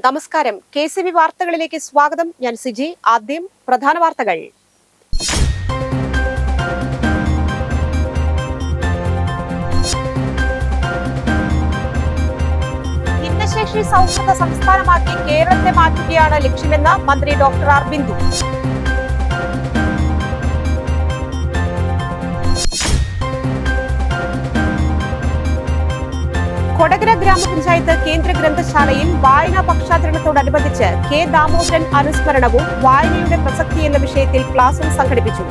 നമസ്കാരം. KCB വാർത്തകളിലേക്ക് സ്വാഗതം. ഞാൻ സിജി. ആദ്യം പ്രധാന വാർത്തകൾ. ഭിന്നശേഷി സൗഹൃദ സംസ്ഥാനമാക്കി കേരളത്തെ മാറ്റുകയാണ് ലക്ഷ്യമെന്ന് മന്ത്രി ഡോക്ടർ ആർ ബിന്ദു. കൊടകര ഗ്രാമപഞ്ചായത്ത് കേന്ദ്ര ഗ്രന്ഥശാലയിൽ വായനാ പക്ഷാചരണത്തോടനുബന്ധിച്ച് കെ ദാമോദരൻ അനുസ്മരണവും വായനയുടെ പ്രസക്തി എന്ന വിഷയത്തിൽ ക്ലാസും സംഘടിപ്പിച്ചു.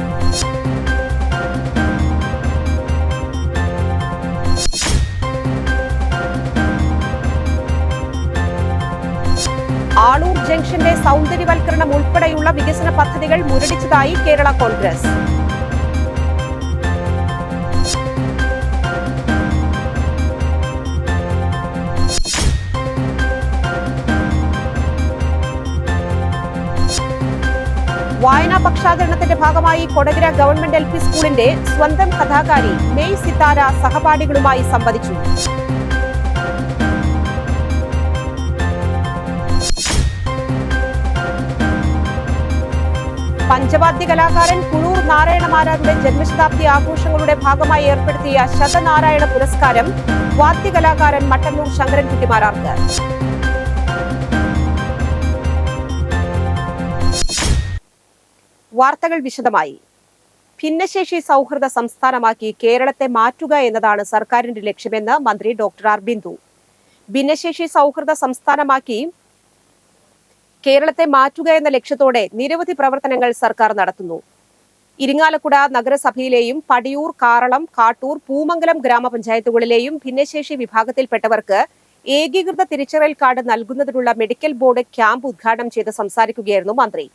ആളൂർ ജംഗ്ഷന്റെ സൗന്ദര്യവൽക്കരണം ഉൾപ്പെടെയുള്ള വികസന പദ്ധതികൾ മുരടിച്ചതായി കേരള കോൺഗ്രസ്. വായനാ പക്ഷാചരണത്തിന്റെ ഭാഗമായി കൊടകര ഗവൺമെന്റ് LP സ്കൂളിന്റെ സ്വന്തം കഥാകാരി മെയ് സിത്താര സഹപാഠികളുമായി സംവദിച്ചു. പഞ്ചവാദ്യ കലാകാരൻ കുളൂർ നാരായണമാരാരുടെ ജന്മശതാബ്ദി ആഘോഷങ്ങളുടെ ഭാഗമായി ഏർപ്പെടുത്തിയ ശതനാരായണ പുരസ്കാരം വാദ്യകലാകാരൻ മട്ടന്നൂർ ശങ്കരൻകുട്ടിമാരാർക്ക്. വാർത്തകൾ വിശദമായി. ഭിന്നശേഷി സൗഹൃദ സംസ്ഥാനമാക്കി കേരളത്തെ മാറ്റുക എന്നതാണ് സർക്കാരിന്റെ ലക്ഷ്യമെന്ന് മന്ത്രി ഡോക്ടർ ആർ ബിന്ദു. ഭിന്നശേഷി സൗഹൃദ സംസ്ഥാനമാക്കി കേരളത്തെ മാറ്റുക എന്ന ലക്ഷ്യത്തോടെ നിരവധി പ്രവർത്തനങ്ങൾ സർക്കാർ നടത്തുന്നു. ഇരിങ്ങാലക്കുട നഗരസഭയിലെയും പടിയൂർ, കാറളം, കാട്ടൂർ, പൂമംഗലം ഗ്രാമപഞ്ചായത്തുകളിലെയും ഭിന്നശേഷി വിഭാഗത്തിൽപ്പെട്ടവർക്ക് ഏകീകൃത തിരിച്ചറിയൽ കാർഡ് നൽകുന്നതിനുള്ള മെഡിക്കൽ ബോർഡ് ക്യാമ്പ് ഉദ്ഘാടനം ചെയ്ത് സംസാരിക്കുകയായിരുന്നു മന്ത്രി.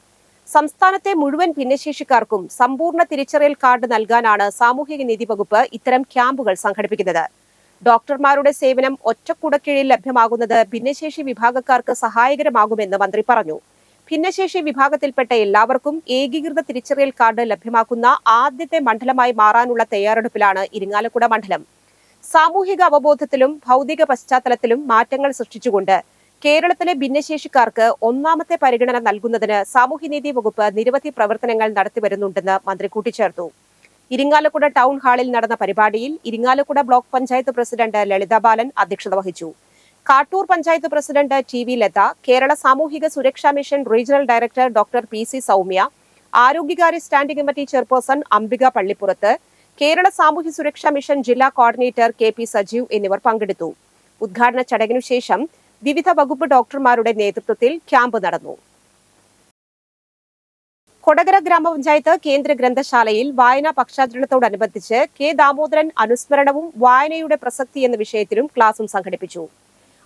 സംസ്ഥാനത്തെ മുഴുവൻ ഭിന്നശേഷിക്കാർക്കും സമ്പൂർണ്ണ തിരിച്ചറിയൽ കാർഡ് നൽകാനാണ് സാമൂഹിക നീതി വകുപ്പ് ഇത്തരം ക്യാമ്പുകൾ സംഘടിപ്പിക്കുന്നത്. ഡോക്ടർമാരുടെ സേവനം ഒറ്റക്കുടക്കീഴിൽ ലഭ്യമാകുന്നത് ഭിന്നശേഷി വിഭാഗക്കാർക്ക് സഹായകരമാകുമെന്ന് മന്ത്രി പറഞ്ഞു. ഭിന്നശേഷി വിഭാഗത്തിൽപ്പെട്ട എല്ലാവർക്കും ഏകീകൃത തിരിച്ചറിയൽ കാർഡ് ലഭ്യമാക്കുന്ന ആദ്യത്തെ മണ്ഡലമായി മാറാനുള്ള തയ്യാറെടുപ്പിലാണ് ഇരിങ്ങാലക്കുട മണ്ഡലം. സാമൂഹിക അവബോധത്തിലും ഭൗതിക പശ്ചാത്തലത്തിലും മാറ്റങ്ങൾ സൃഷ്ടിച്ചുകൊണ്ട് കേരളത്തിലെ ഭിന്നശേഷിക്കാർക്ക് ഒന്നാമത്തെ പരിഗണന നൽകുന്നതിന് സാമൂഹ്യനീതി വകുപ്പ് നിരവധി പ്രവർത്തനങ്ങൾ നടത്തിവരുന്നുണ്ടെന്ന് മന്ത്രി കൂട്ടിച്ചേർത്തു. ഇരിങ്ങാലക്കുട ടൗൺ ഹാളിൽ നടന്ന പരിപാടിയിൽ ഇരിങ്ങാലക്കുട ബ്ലോക്ക് പഞ്ചായത്ത് പ്രസിഡന്റ് ലളിത ബാലൻ അധ്യക്ഷത വഹിച്ചു. കാട്ടൂർ പഞ്ചായത്ത് പ്രസിഡന്റ് TV ലത, കേരള സാമൂഹിക സുരക്ഷാ mission regional director doctor PC Soumya, ആരോഗ്യകാര്യ standing committee chairperson Ambika Pallippurath, Kerala സാമൂഹ്യ സുരക്ഷാ മിഷൻ ജില്ലാ കോർഡിനേറ്റർ KP സജീവ് എന്നിവർ പങ്കെടുത്തു. ഉദ്ഘാടന ചടങ്ങിനു ശേഷം വിവിധ വകുപ്പ് ഡോക്ടർമാരുടെ നേതൃത്വത്തിൽ ക്യാമ്പ് നടന്നു. കൊടകര ഗ്രാമപഞ്ചായത്ത് കേന്ദ്ര ഗ്രന്ഥശാലയിൽ വായനാ പക്ഷാചരണത്തോടനുബന്ധിച്ച് കെ ദാമോദരൻ അനുസ്മരണവും വായനയുടെ പ്രസക്തി എന്ന വിഷയത്തിലും ക്ലാസും സംഘടിപ്പിച്ചു.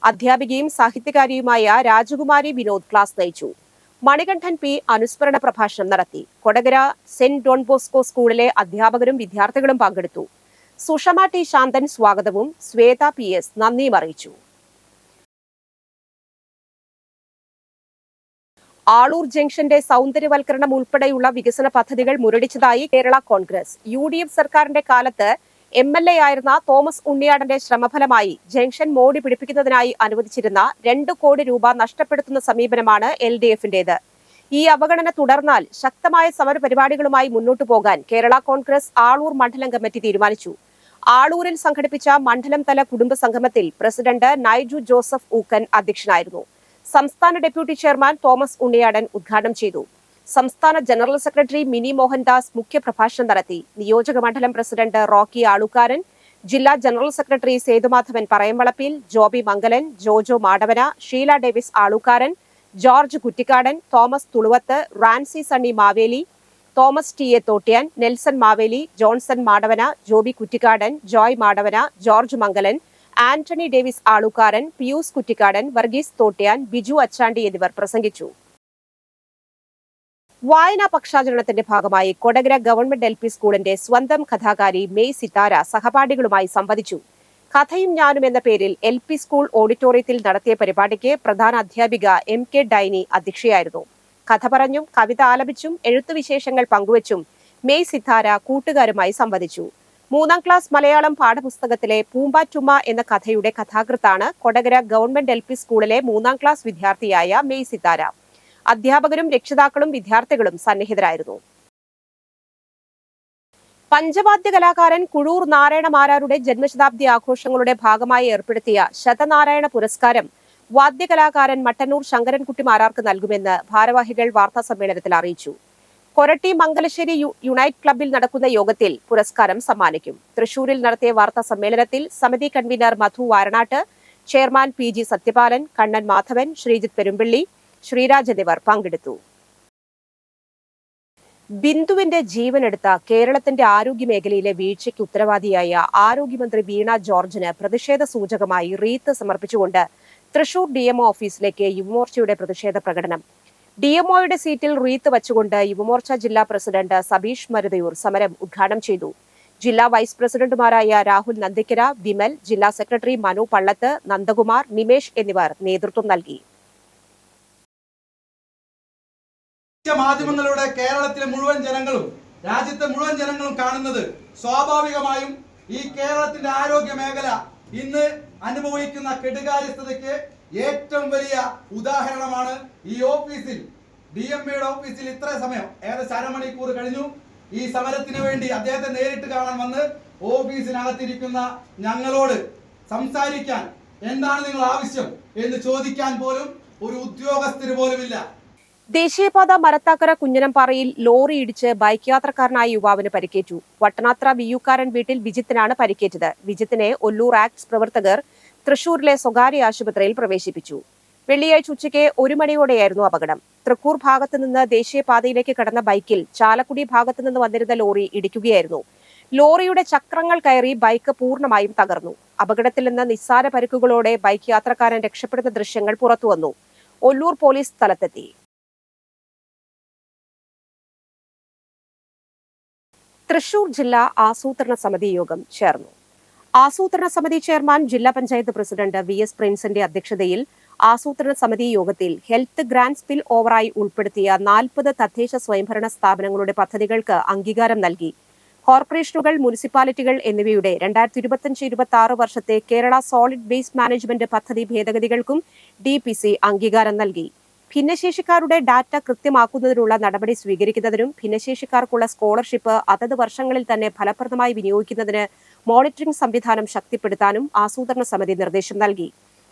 അധ്യാപികയും സാഹിത്യകാരിയുമായ രാജകുമാരി വിനോദ് ക്ലാസ് നയിച്ചു. മണികണ്ഠൻ P അനുസ്മരണ പ്രഭാഷണം നടത്തി. കൊടകര സെന്റ് ഡോൺ ബോസ്കോ സ്കൂളിലെ അധ്യാപകരും വിദ്യാർത്ഥികളും പങ്കെടുത്തു. സുഷമ T ശാന്തൻ സ്വാഗതവും ശ്വേത PS നന്ദിയും അറിയിച്ചു. ആളൂർ ജംഗ്ഷന്റെ സൗന്ദര്യവൽക്കരണം ഉൾപ്പെടെയുള്ള വികസന പദ്ധതികൾ മുരടിച്ചതായി കേരള കോൺഗ്രസ്. UDF സർക്കാരിന്റെ കാലത്ത് MLA ആയിരുന്ന തോമസ് ഉണ്ണിയാടന്റെ ശ്രമഫലമായി ജംഗ്ഷൻ മോടി പിടിപ്പിക്കുന്നതിനായി അനുവദിച്ചിരുന്ന 2 കോടി രൂപ നഷ്ടപ്പെടുത്തുന്ന സമീപനമാണ് LDFന്റേത്. ഈ അവഗണന തുടർന്നാൽ ശക്തമായ സമരപരിപാടികളുമായി മുന്നോട്ടു പോകാൻ കേരള കോൺഗ്രസ് ആളൂർ മണ്ഡലം കമ്മിറ്റി തീരുമാനിച്ചു. ആളൂരിൽ സംഘടിപ്പിച്ച മണ്ഡലം തല കുടുംബ സംഗമത്തിൽ പ്രസിഡന്റ് നൈജു ജോസഫ് ഊക്കൻ അധ്യക്ഷനായിരുന്നു. സംസ്ഥാന ഡെപ്യൂട്ടി ചെയർമാൻ തോമസ് ഉണ്ണിയാടൻ ഉദ്ഘാടനം ചെയ്തു. സംസ്ഥാന ജനറൽ സെക്രട്ടറി മിനി മോഹൻദാസ് മുഖ്യപ്രഭാഷണം നടത്തി. നിയോജക മണ്ഡലം പ്രസിഡന്റ് റോക്കി ആളുകാരൻ, ജില്ലാ general secretary Sethumadhavan Parayamvalappil, Joby Mangalan, Jojo Madavana, Sheela Davis Alukaran, George Kuttikkadan, Thomas Thuluvath, Ransy Sunny Maveli, Thomas TA Thottiyan, Nelson Maveli, Johnson Madavana, Joby Kuttikkadan, Joy Madavana, George Mangalan, Antony Davis Alukaran, Pius Kuttikkadan, Varghese Thottiyan, Biju Achandi എന്നിവർ പ്രസംഗിച്ചു. വായനാ പക്ഷാചരണത്തിന്റെ ഭാഗമായി കൊടകര ഗവൺമെന്റ് LP സ്കൂളിന്റെ സ്വന്തം കഥാകാരി മെയ് സിത്താര സഹപാഠികളുമായി സംവദിച്ചു. കഥയും ഞാനും എന്ന പേരിൽ LP സ്കൂൾ ഓഡിറ്റോറിയത്തിൽ നടത്തിയ പരിപാടിക്ക് പ്രധാന അധ്യാപിക MK ഡൈനി അധ്യക്ഷയായിരുന്നു. കഥ പറഞ്ഞും കവിത ആലപിച്ചും എഴുത്തുവിശേഷങ്ങൾ പങ്കുവച്ചും മെയ് സിത്താര കൂട്ടുകാരുമായി സംവദിച്ചു. മൂന്നാം ക്ലാസ് മലയാളം പാഠപുസ്തകത്തിലെ പൂമ്പാറ്റുമ്മ എന്ന കഥയുടെ കഥാകൃത്താണ് കൊടകര ഗവൺമെന്റ് LP സ്കൂളിലെ മൂന്നാം ക്ലാസ് വിദ്യാർത്ഥിയായ മെയ് സിതാര. അധ്യാപകരും രക്ഷിതാക്കളും വിദ്യാർത്ഥികളും സന്നിഹിതരായിരുന്നു. പഞ്ചവാദ്യ കലാകാരൻ കുഴൂർ നാരായണ മാരാരുടെ ജന്മശതാബ്ദി ആഘോഷങ്ങളുടെ ഭാഗമായി ഏർപ്പെടുത്തിയ ശതനാരായണ പുരസ്കാരം വാദ്യകലാകാരൻ മട്ടന്നൂർ ശങ്കരൻകുട്ടി മാരാർക്ക് നൽകുമെന്ന് ഭാരവാഹികൾ വാർത്താസമ്മേളനത്തിൽ അറിയിച്ചു. കൊരട്ടി മംഗലശ്ശേരി യുണൈറ്റ് ക്ലബ്ബിൽ നടക്കുന്ന യോഗത്തിൽ പുരസ്കാരം സമ്മാനിക്കും. തൃശൂരിൽ നടത്തിയ വാർത്താ സമ്മേളനത്തിൽ സമിതി കൺവീനർ മധു വാരണാട്ട്, ചെയർമാൻ PG സത്യപാലൻ, കണ്ണൻ മാധവൻ, ശ്രീജിത്ത് പെരുമ്പിള്ളി, ശ്രീരാജ് എന്നിവർ പങ്കെടുത്തു. ബിന്ദുവിന്റെ ജീവനെടുത്ത കേരളത്തിന്റെ ആരോഗ്യ മേഖലയിലെ വീഴ്ചയ്ക്ക് ഉത്തരവാദിയായ ആരോഗ്യമന്ത്രി വീണ ജോർജിന് പ്രതിഷേധ സൂചകമായി റീത്ത് സമർപ്പിച്ചുകൊണ്ട് തൃശൂർ DMO ഓഫീസിലേക്ക് യുവമോർച്ചയുടെ പ്രതിഷേധ പ്രകടനം. DMOയുടെ സീറ്റിൽ റീത്ത് വച്ചുകൊണ്ട് യുവമോർച്ച ജില്ലാ പ്രസിഡന്റ് സബീഷ് മരുതയൂർ സമരം ഉദ്ഘാടനം ചെയ്തു. ജില്ലാ വൈസ് പ്രസിഡന്റുമാരായ രാഹുൽ നന്ദിക്കര, വിമൽ, ജില്ലാ സെക്രട്ടറി മനു പള്ളത്ത്, നന്ദകുമാർ, നിമേഷ് എന്നിവർ നേതൃത്വം നൽകി. മാധ്യമങ്ങളുടെ കേരളത്തിലെ മുഴുവൻ ജനങ്ങളും രാജ്യത്തെ മുഴുവൻ ജനങ്ങളും കാണുന്നത് സ്വാഭാവികമായും ഈ കേരളത്തിന്റെ ആരോഗ്യ മേഖല ഇന്ന് അനുഭവിക്കുന്ന കെടുകാര്യസ്ഥതയ്ക്ക് ഏറ്റവും വലിയ ഉദാഹരണമാണ് ഈ ഓഫീസിൽ DMOയുടെ ഓഫീസിൽ ഇത്ര സമയം ഏകദേശം അരമണിക്കൂർ കഴിഞ്ഞു. ഈ സമരത്തിന് വേണ്ടി അദ്ദേഹത്തെ നേരിട്ട് കാണാൻ വന്ന് ഓഫീസിനകത്തിരിക്കുന്ന ഞങ്ങളോട് സംസാരിക്കാൻ എന്താണ് നിങ്ങൾ ആവശ്യം എന്ന് ചോദിക്കാൻ പോലും ഒരു ഉദ്യോഗസ്ഥര് പോലുമില്ല. ദേശീയപാത മരത്താക്കര കുഞ്ഞനംപാറയിൽ ലോറി ഇടിച്ച് ബൈക്ക് യാത്രക്കാരനായ യുവാവിന് പരിക്കേറ്റു. വട്ടനാത്ര വിയൂക്കാരൻ വീട്ടിൽ വിജിത്തിനാണ് പരിക്കേറ്റത്. വിജിത്തിനെ ഒല്ലൂർ ആക്ട്സ് പ്രവർത്തകർ തൃശൂരിലെ സ്വകാര്യ ആശുപത്രിയിൽ പ്രവേശിപ്പിച്ചു. വെള്ളിയാഴ്ച ഉച്ചയ്ക്ക് 1 മണിയോടെയായിരുന്നു അപകടം. തൃക്കൂർ ഭാഗത്തു നിന്ന് ദേശീയപാതയിലേക്ക് കടന്ന ബൈക്കിൽ ചാലക്കുടി ഭാഗത്തു നിന്ന് വന്നിരുന്ന ലോറി ഇടിക്കുകയായിരുന്നു. ലോറിയുടെ ചക്രങ്ങൾ കയറി ബൈക്ക് പൂർണ്ണമായും തകർന്നു. അപകടത്തിൽ നിന്ന് നിസ്സാര പരിക്കുകളോടെ ബൈക്ക് യാത്രക്കാരൻ രക്ഷപ്പെടുന്ന ദൃശ്യങ്ങൾ പുറത്തുവന്നു. ഒല്ലൂർ പോലീസ് സ്ഥലത്തെത്തി. തൃശൂർ ജില്ലാ ആസൂത്രണ സമിതി യോഗം ചേർന്നു. ആസൂത്രണ സമിതി ചെയർമാൻ ജില്ലാ പഞ്ചായത്ത് പ്രസിഡന്റ് VS പ്രിൻസിന്റെ അധ്യക്ഷതയിൽ ആസൂത്രണ സമിതി യോഗത്തിൽ ഹെൽത്ത് ഗ്രാന്റ് സ്പിൽ ഓവറായി ഉൾപ്പെടുത്തിയ 40 തദ്ദേശ സ്വയംഭരണ സ്ഥാപനങ്ങളുടെ പദ്ധതികൾക്ക് അംഗീകാരം നൽകി. കോർപ്പറേഷനുകൾ, മുനിസിപ്പാലിറ്റികൾ എന്നിവയുടെ 2025-26 വർഷത്തെ കേരള സോളിഡ് വേസ്റ്റ് മാനേജ്മെന്റ് പദ്ധതി ഭേദഗതികൾക്കും DPC അംഗീകാരം നൽകി. ഭിന്നശേഷിക്കാരുടെ ഡാറ്റ കൃത്യമാക്കുന്നതിനുള്ള നടപടി സ്വീകരിക്കുന്നതിനും ഭിന്നശേഷിക്കാർക്കുള്ള സ്കോളർഷിപ്പ് അതത് വർഷങ്ങളിൽ തന്നെ ഫലപ്രദമായി വിനിയോഗിക്കുന്നതിന് മോണിറ്ററിംഗ് സംവിധാനം ശക്തിപ്പെടുത്താനും ആസൂത്രണ സമിതി നിർദ്ദേശം നൽകി.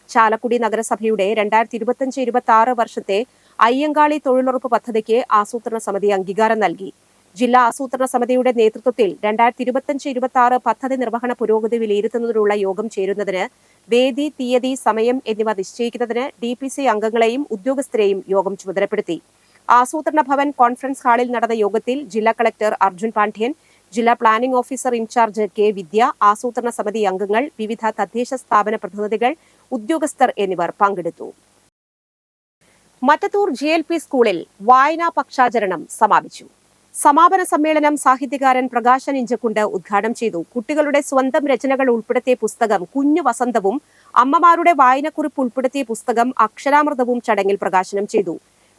ചാലക്കുടി നഗരസഭയുടെ 2025-26 വർഷത്തെ അയ്യങ്കാളി തൊഴിലുറപ്പ് പദ്ധതിക്ക് ആസൂത്രണ സമിതി അംഗീകാരം നൽകി. ജില്ലാ ആസൂത്രണ സമിതിയുടെ നേതൃത്വത്തിൽ 2025-26 പദ്ധതി നിർവഹണ പുരോഗതി വിലയിരുത്തുന്നതിനുള്ള യോഗം ചേരുന്നതിന് വേദി, തീയതി, സമയം എന്നിവ നിശ്ചയിക്കുന്നതിന് DPC അംഗങ്ങളെയും ഉദ്യോഗസ്ഥരെയും യോഗം ചുമതലപ്പെടുത്തി. ആസൂത്രണ ഭവൻ കോൺഫറൻസ് ഹാളിൽ നടന്ന യോഗത്തിൽ ജില്ലാ കളക്ടർ അർജുൻ പാണ്ഡ്യൻ, ജില്ലാ പ്ലാനിംഗ് ഓഫീസർ ഇൻചാർജ് K. വിദ്യ, ആസൂത്രണ സമിതി അംഗങ്ങൾ, വിവിധ തദ്ദേശ സ്ഥാപന പ്രതിനിധികൾ, ഉദ്യോഗസ്ഥർ എന്നിവർ പങ്കെടുത്തു. മറ്റത്തൂർ GLP സ്കൂളിൽ വായനാ പക്ഷാചരണം സമാപിച്ചു. സമാപന സമ്മേളനം സാഹിത്യകാരൻ പ്രകാശൻ ഇഞ്ചക്കുണ്ട് ഉദ്ഘാടനം ചെയ്തു. കുട്ടികളുടെ സ്വന്തം രചനകൾ ഉൾപ്പെടുത്തിയ പുസ്തകം കുഞ്ഞു വസന്തവും അമ്മമാരുടെ വായനക്കുറിപ്പ് ഉൾപ്പെടുത്തിയ പുസ്തകം അക്ഷരാമൃതവും ചടങ്ങിൽ പ്രകാശനം ചെയ്തു.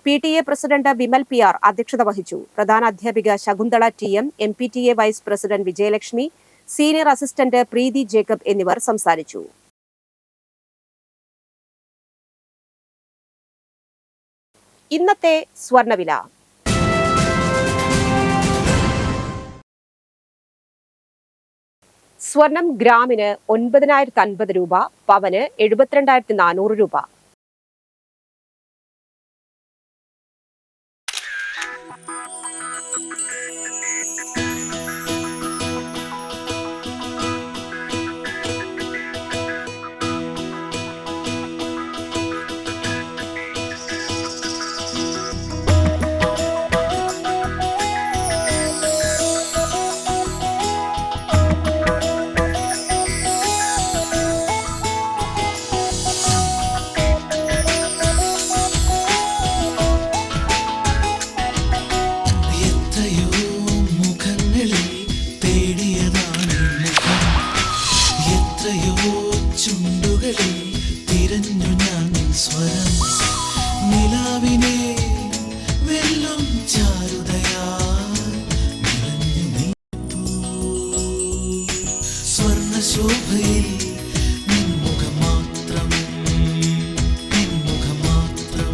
PTA പ്രസിഡന്റ് വിമൽ PR അധ്യക്ഷത വഹിച്ചു. പ്രധാന അധ്യാപിക Shakuntala TM, MPTA vice president Vijayalakshmi, senior assistant Preethi Jacob എന്നിവർ സംസാരിച്ചു. ഇന്നത്തെ സ്വർണ്ണവില. സ്വർണം ഗ്രാമിന് 9,050 രൂപ, പവന് 72,400 രൂപ. ശോഭയിൽ നിൻമുഖം മാത്രം, നിൻമുഖം മാത്രം.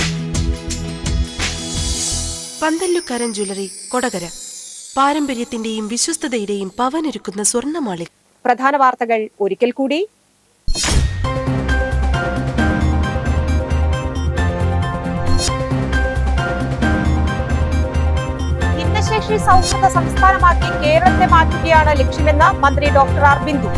പന്തല്ലുക്കാരൻ ജ്വല്ലറി, കൊടകര. പാരമ്പര്യത്തിന്റെയും വിശ്വസ്തതയുടെയും പവനൊരുക്കുന്ന സ്വർണ്ണമാളിക. പ്രധാന വാർത്തകൾ ഒരിക്കൽ കൂടി. ഭിന്നശേഷി സൗഹൃദ സംസ്ഥാനമാക്കി കേരളത്തെ മാറ്റുകയാണ് ലക്ഷ്യമെന്ന് മന്ത്രി ഡോക്ടർ ആർ ബിന്ദു.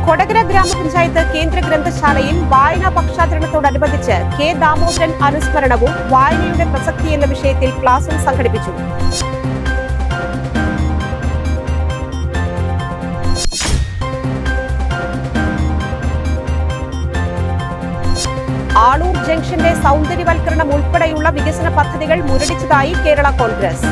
കൊടകര ഗ്രാമപഞ്ചായത്ത് കേന്ദ്ര ഗ്രന്ഥശാലയിൽ വായനാ പക്ഷാചരണത്തോടനുബന്ധിച്ച് കെ ദാമോദരൻ അനുസ്മരണവും വായനയുടെ പ്രസക്തി എന്ന വിഷയത്തിൽ ക്ലാസും സംഘടിപ്പിച്ചു. ആളൂർ ജംഗ്ഷന്റെ സൗന്ദര്യവൽക്കരണം ഉൾപ്പെടെയുള്ള വികസന പദ്ധതികൾ മുരടിച്ചതായി കേരള കോൺഗ്രസ്.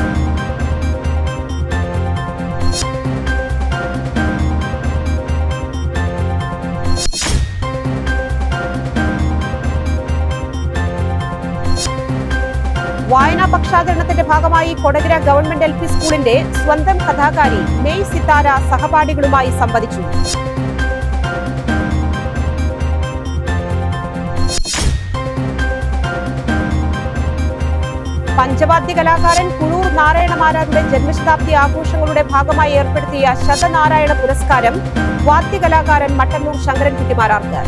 വായനാ പക്ഷാചരണത്തിന്റെ ഭാഗമായി കൊടകര ഗവൺമെന്റ് LP സ്കൂളിന്റെ സ്വന്തം കഥാകാരി മെയ് സിത്താര സഹപാഠികളുമായി സംവദിച്ചു. പഞ്ചവാദ്യ കലാകാരൻ കുളൂർ നാരായണമാരാരുടെ ജന്മശതാബ്ദി ആഘോഷങ്ങളുടെ ഭാഗമായി ഏർപ്പെടുത്തിയ ശതനാരായണ പുരസ്കാരം വാദ്യകലാകാരൻ മട്ടന്നൂർ ശങ്കരൻകുട്ടി മാരാർക്ക്.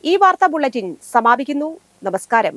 ഈ വാർത്താ ബുള്ളറ്റിൻ സമാപിക്കുന്നു. നമസ്കാരം.